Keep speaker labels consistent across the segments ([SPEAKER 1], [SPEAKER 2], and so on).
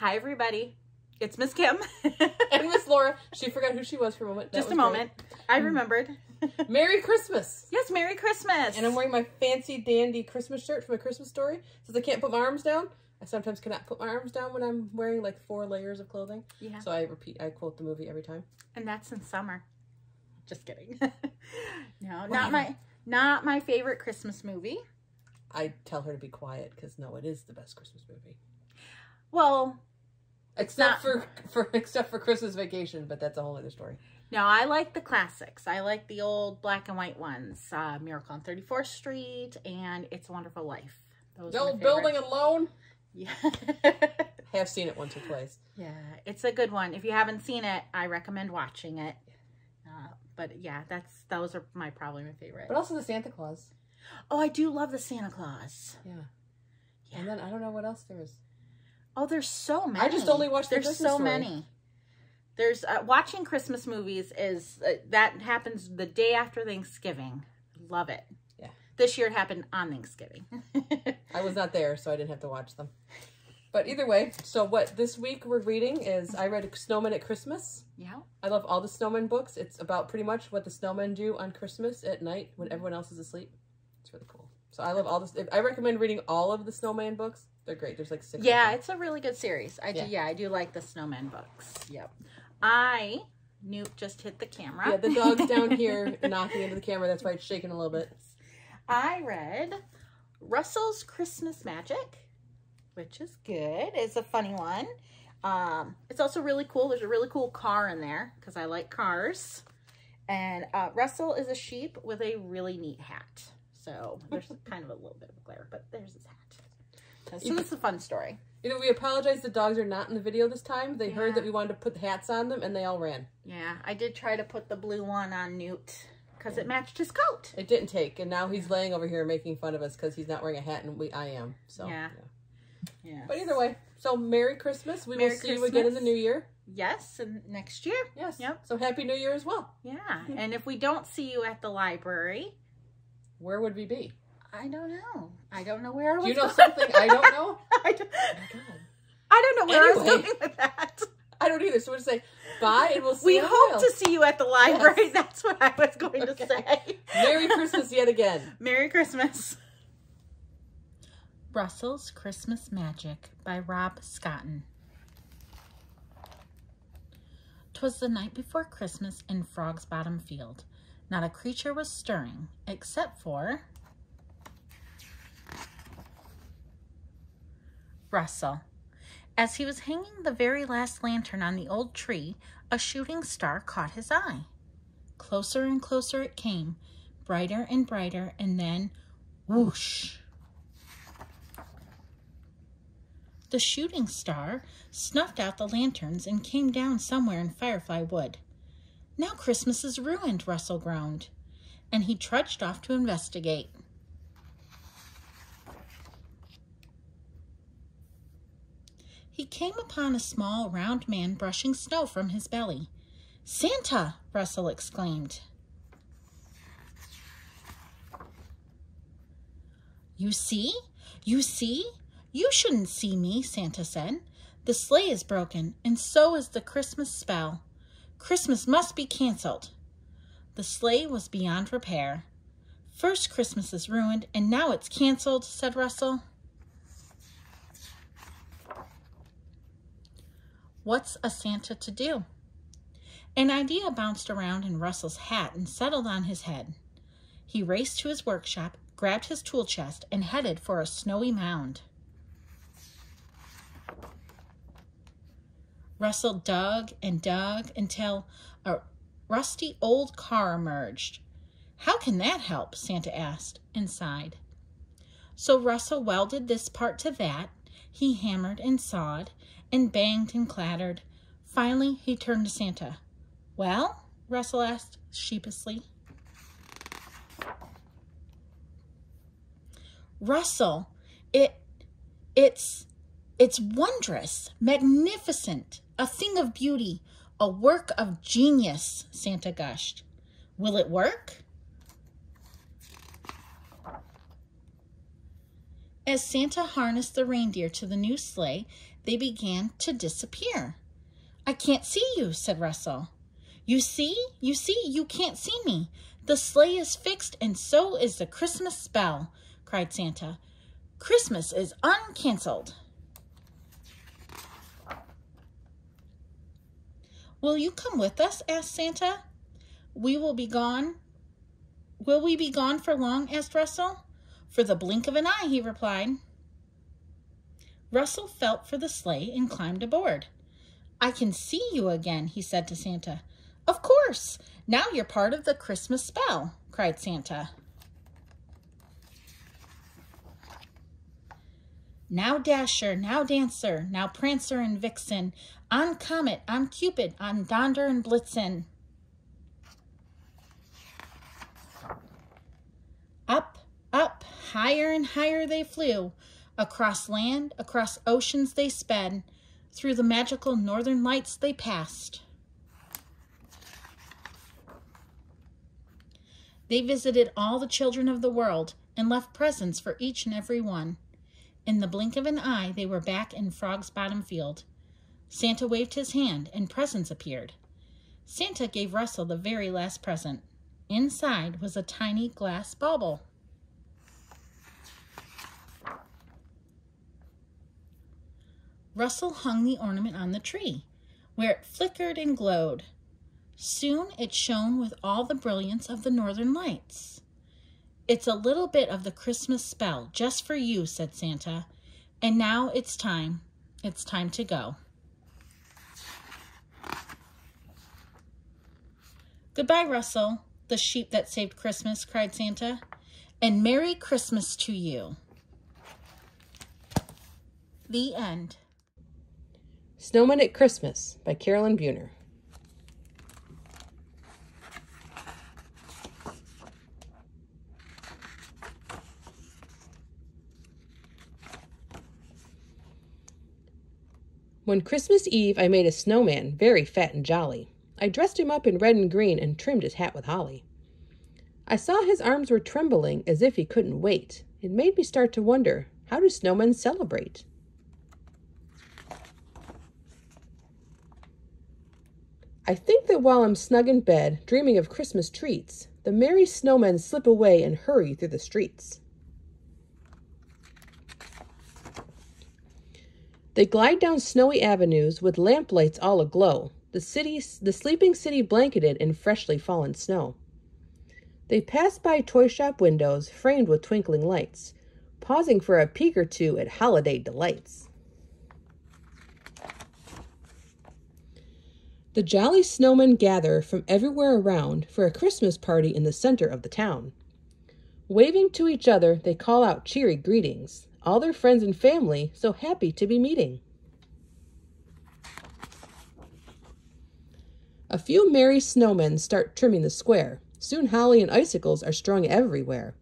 [SPEAKER 1] Hi, everybody. It's Miss Kim.
[SPEAKER 2] And Miss Laura. She forgot who she was for a moment.
[SPEAKER 1] Just a moment. I remembered.
[SPEAKER 2] Merry Christmas.
[SPEAKER 1] Yes, Merry Christmas.
[SPEAKER 2] And I'm wearing my fancy dandy Christmas shirt from A Christmas Story. Since I can't put my arms down, I sometimes cannot put my arms down when I'm wearing like 4 layers of clothing. Yeah. So I quote the movie every time.
[SPEAKER 1] And that's in summer. Just kidding. No, not my favorite Christmas movie.
[SPEAKER 2] I tell her to be quiet because no, it is the best Christmas movie.
[SPEAKER 1] Well,
[SPEAKER 2] except for Christmas Vacation, but that's a whole other story.
[SPEAKER 1] No, I like the classics. I like the old black and white ones. Miracle on 34th Street and It's a Wonderful Life.
[SPEAKER 2] Those the old Building Alone?
[SPEAKER 1] Yeah.
[SPEAKER 2] Have seen it once or twice.
[SPEAKER 1] Yeah, it's a good one. If you haven't seen it, I recommend watching it. But yeah, those are probably my favorite.
[SPEAKER 2] But also the Santa Claus.
[SPEAKER 1] Oh, I do love the Santa Claus.
[SPEAKER 2] Yeah. And then I don't know what else there is.
[SPEAKER 1] Oh, there's so many.
[SPEAKER 2] I just only watched the
[SPEAKER 1] There's so many. There's watching Christmas movies is that happens the day after Thanksgiving. Love it. Yeah. This year it happened on Thanksgiving.
[SPEAKER 2] I was not there, so I didn't have to watch them. But either way, so what this week we're reading is I read Snowmen at Christmas. Yeah. I love all the Snowmen books. It's about pretty much what the snowmen do on Christmas at night when everyone else is asleep. It's really cool. So I love all this. I recommend reading all of the Snowman books. They're great. There's like 6.
[SPEAKER 1] Yeah, it's a really good series. I do like the Snowman books. Yep. Newt just hit the camera.
[SPEAKER 2] Yeah, the dog's down here knocking into the camera. That's why it's shaking a little bit.
[SPEAKER 1] I read Russell's Christmas Magic, which is good. It's a funny one. It's also really cool. There's a really cool car in there because I like cars. And Russell is a sheep with a really neat hat. So there's kind of a little bit of a glare, but there's his hat. So this is a fun story. You know,
[SPEAKER 2] we apologize the dogs are not in the video this time. They heard that we wanted to put hats on them, and they all ran.
[SPEAKER 1] Yeah, I did try to put the blue one on Newt because it matched his coat.
[SPEAKER 2] It didn't take, and now he's laying over here making fun of us because he's not wearing a hat, and I am. So yeah. But either way, so Merry Christmas. We will see you again in the new year.
[SPEAKER 1] Yes, and next year.
[SPEAKER 2] Yes. Yep. So Happy New Year as well.
[SPEAKER 1] Yeah, and if we don't see you at the library,
[SPEAKER 2] where would we be?
[SPEAKER 1] I don't know. I don't know where I was.
[SPEAKER 2] Do you know something I don't know?
[SPEAKER 1] I don't know where I was going with that.
[SPEAKER 2] I don't either. So we'll just say bye, and we'll see you.
[SPEAKER 1] We hope to see you at the library. Yes. That's what I was going to say.
[SPEAKER 2] Merry Christmas yet again.
[SPEAKER 1] Merry Christmas. Russell's Christmas Magic by Rob Scotton. 'Twas the night before Christmas in Frog's Bottom Field. Not a creature was stirring, except for Russell. As he was hanging the very last lantern on the old tree, a shooting star caught his eye. Closer and closer it came, brighter and brighter, and then whoosh! The shooting star snuffed out the lanterns and came down somewhere in Firefly Wood. Now Christmas is ruined, Russell groaned, and he trudged off to investigate. He came upon a small, round man brushing snow from his belly. "Santa!" Russell exclaimed. You see? You see? You shouldn't see me," Santa said. "The sleigh is broken, and so is the Christmas spell. Christmas must be canceled." The sleigh was beyond repair. "First Christmas is ruined, and now it's canceled," said Russell. What's a Santa to do? An idea bounced around in Russell's hat and settled on his head. He raced to his workshop, grabbed his tool chest, and headed for a snowy mound. Russell dug and dug until a rusty old car emerged. "How can that help?" Santa asked and sighed. So Russell welded this part to that. He hammered and sawed and banged and clattered. Finally, he turned to Santa. "Well?" Russell asked sheepishly. "Russell, it's wondrous, magnificent, a thing of beauty, a work of genius," Santa gushed. "Will it work?" As Santa harnessed the reindeer to the new sleigh they began to disappear. "I can't see you," said Russell. You see, you can't see me. The sleigh is fixed, and so is the Christmas spell," cried Santa. "Christmas is uncanceled." "Will you come with us?" asked Santa. Will we be gone for long?" asked Russell. "For the blink of an eye," he replied. Russell felt for the sleigh and climbed aboard. "I can see you again," he said to Santa. "Of course! Now you're part of the Christmas spell," cried Santa. "Now Dasher, now Dancer, now Prancer and Vixen, on Comet, on Cupid, on Donder and Blitzen." Up, up, higher and higher they flew. Across land, across oceans they sped. Through the magical northern lights they passed. They visited all the children of the world and left presents for each and every one. In the blink of an eye, they were back in Frog's Bottom Field. Santa waved his hand and presents appeared. Santa gave Russell the very last present. Inside was a tiny glass bauble. Russell hung the ornament on the tree, where it flickered and glowed. Soon it shone with all the brilliance of the northern lights. "It's a little bit of the Christmas spell, just for you," said Santa. "And now it's time to go." "Goodbye, Russell, the sheep that saved Christmas," cried Santa. "And Merry Christmas to you." The end.
[SPEAKER 2] Snowmen at Christmas by Carolyn Buhner. When Christmas Eve I made a snowman, very fat and jolly. I dressed him up in red and green and trimmed his hat with holly. I saw his arms were trembling as if he couldn't wait. It made me start to wonder, how do snowmen celebrate? I think that while I'm snug in bed, dreaming of Christmas treats, the merry snowmen slip away and hurry through the streets. They glide down snowy avenues with lamplights all aglow, the sleeping city blanketed in freshly fallen snow. They pass by toy shop windows framed with twinkling lights, pausing for a peek or two at holiday delights. The jolly snowmen gather from everywhere around for a Christmas party in the center of the town. Waving to each other, they call out cheery greetings, all their friends and family so happy to be meeting. A few merry snowmen start trimming the square. Soon holly and icicles are strung everywhere.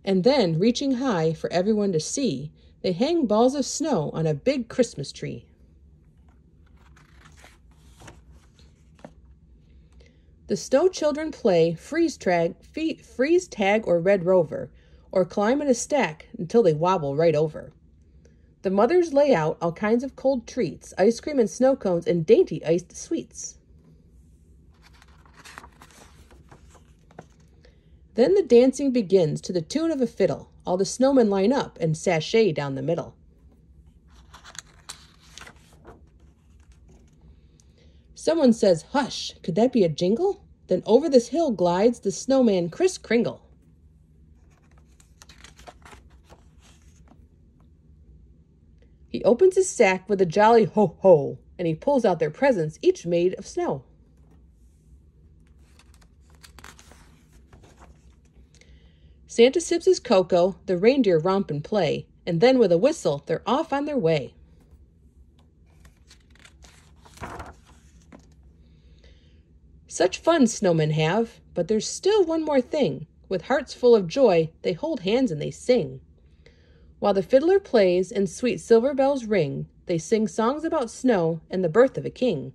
[SPEAKER 2] And then, reaching high for everyone to see, they hang balls of snow on a big Christmas tree. The snow children play freeze tag, or red rover, or climb in a stack until they wobble right over. The mothers lay out all kinds of cold treats, ice cream and snow cones and dainty iced sweets. Then the dancing begins to the tune of a fiddle. All the snowmen line up and sashay down the middle. Someone says, "Hush, could that be a jingle?" Then over this hill glides the snowman Kris Kringle. He opens his sack with a jolly ho-ho, and he pulls out their presents, each made of snow. Santa sips his cocoa, the reindeer romp and play, and then with a whistle, they're off on their way. Such fun snowmen have, but there's still one more thing. With hearts full of joy, they hold hands and they sing. While the fiddler plays and sweet silver bells ring, they sing songs about snow and the birth of a king.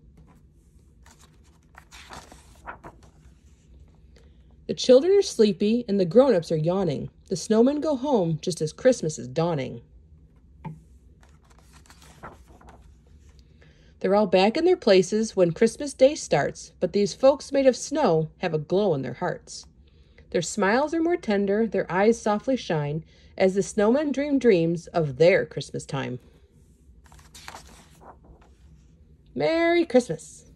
[SPEAKER 2] The children are sleepy and the grown-ups are yawning. The snowmen go home just as Christmas is dawning. They're all back in their places when Christmas Day starts, but these folks made of snow have a glow in their hearts. Their smiles are more tender, their eyes softly shine, as the snowmen dream dreams of their Christmas time. Merry Christmas!